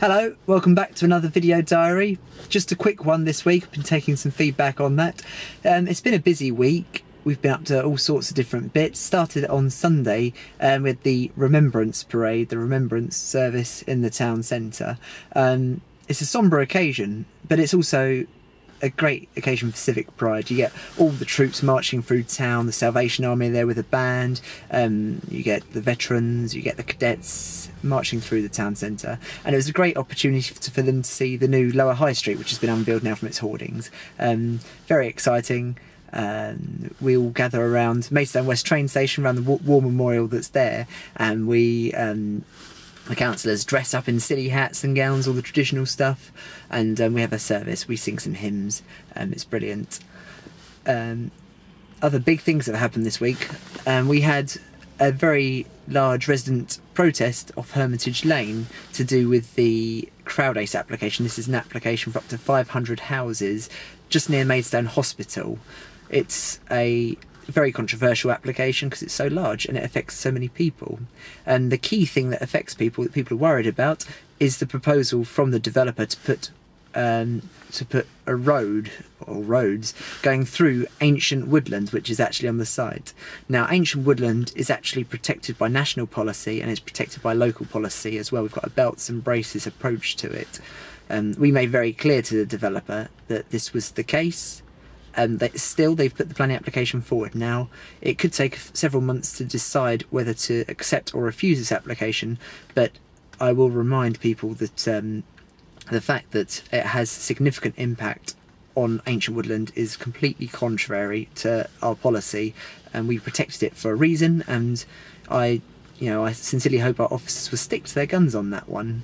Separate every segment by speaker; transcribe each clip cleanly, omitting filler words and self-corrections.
Speaker 1: Hello, welcome back to another video diary. Just a quick one this week. I've been taking some feedback on that. It's been a busy week. We've been up to all sorts of different bits. Started on Sunday with the Remembrance Parade, the Remembrance Service in the town centre. It's a sombre occasion, but it's also a great occasion for civic pride. You get all the troops marching through town, the Salvation Army there with a band, you get the veterans, you get the cadets marching through the town centre, and it was a great opportunity for them to see the new Lower High Street, which has been unveiled now from its hoardings. Very exciting. We all gather around Maidstone West train station, around the war memorial that's there, and the councillors dress up in silly hats and gowns, all the traditional stuff, and we have a service, we sing some hymns, it's brilliant. Other big things that have happened this week, we had a very large resident protest off Hermitage Lane to do with the Crowd Ace application. This is an application for up to 500 houses just near Maidstone Hospital. It's a very controversial application because it's so large and it affects so many people, and the key thing that affects people, that people are worried about, is the proposal from the developer to put a road or roads going through ancient woodland, which is actually on the site. Now, ancient woodland is actually protected by national policy and it's protected by local policy as well. We've got a belts and braces approach to it. We made very clear to the developer that this was the case. They've put the planning application forward. Now, it could take several months to decide whether to accept or refuse this application, but I will remind people that the fact that it has significant impact on ancient woodland is completely contrary to our policy, and we protected it for a reason, and I sincerely hope our officers will stick to their guns on that one.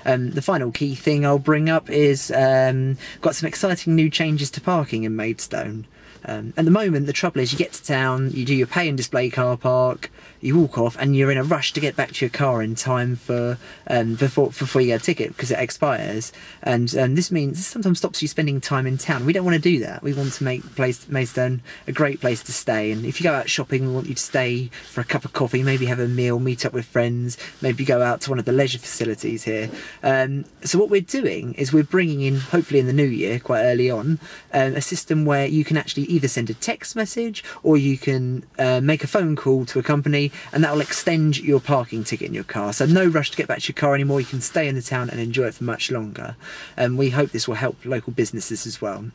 Speaker 1: The final key thing I'll bring up is got some exciting new changes to parking in Maidstone. At the moment, the trouble is you get to town, you do your pay and display car park, you walk off, and you're in a rush to get back to your car in time for before you get a ticket because it expires. And this means sometimes stops you spending time in town. We don't want to do that. We want to make Maidstone a great place to stay. And if you go out shopping, we want you to stay for a cup of coffee, maybe have a meal, meet up with friends, maybe go out to one of the leisure facilities here. So what we're doing is we're bringing in, hopefully in the new year, quite early on, a system where you can actually either send a text message or you can make a phone call to a company, and that will extend your parking ticket in your car. So no rush to get back to your car anymore. You can stay in the town and enjoy it for much longer. And we hope this will help local businesses as well.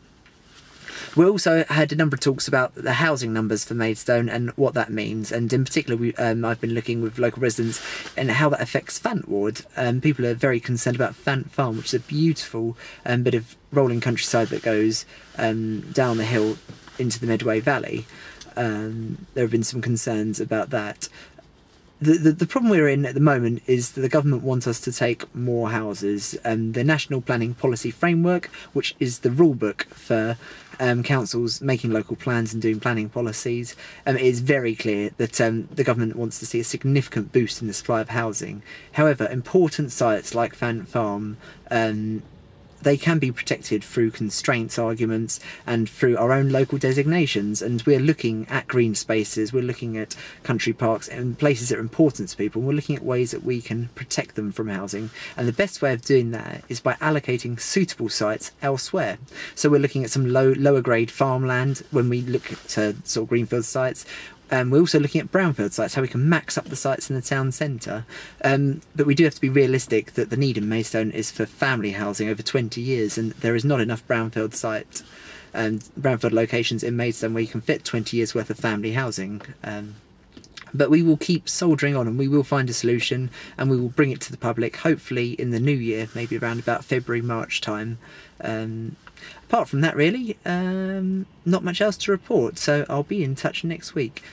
Speaker 1: We also had a number of talks about the housing numbers for Maidstone and what that means, and in particular I've been looking with local residents and how that affects Fant Ward. People are very concerned about Fant Farm, which is a beautiful bit of rolling countryside that goes down the hill into the Medway Valley. There have been some concerns about that. The problem we're in at the moment is that the government wants us to take more houses. The National Planning Policy Framework, which is the rule book for councils making local plans and doing planning policies, it is very clear that the government wants to see a significant boost in the supply of housing. However, important sites like Fant Farm, they can be protected through constraints arguments and through our own local designations, and we're looking at green spaces, we're looking at country parks and places that are important to people, and we're looking at ways that we can protect them from housing, and the best way of doing that is by allocating suitable sites elsewhere. So we're looking at some lower grade farmland when we look at sort of greenfield sites. We're also looking at brownfield sites, how we can max up the sites in the town centre. But we do have to be realistic that the need in Maidstone is for family housing over 20 years, and there is not enough brownfield sites and brownfield locations in Maidstone where you can fit 20 years worth of family housing. But we will keep soldiering on, and we will find a solution, and we will bring it to the public, hopefully in the new year, maybe around about February, March time. Apart from that, really, not much else to report, so I'll be in touch next week.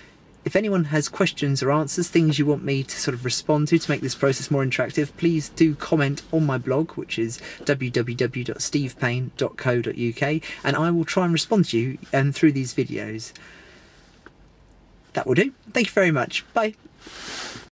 Speaker 1: If anyone has questions or answers, things you want me to sort of respond to make this process more interactive, please do comment on my blog, which is www.stevepaine.co.uk, and I will try and respond to you through these videos. That will do. Thank you very much. Bye.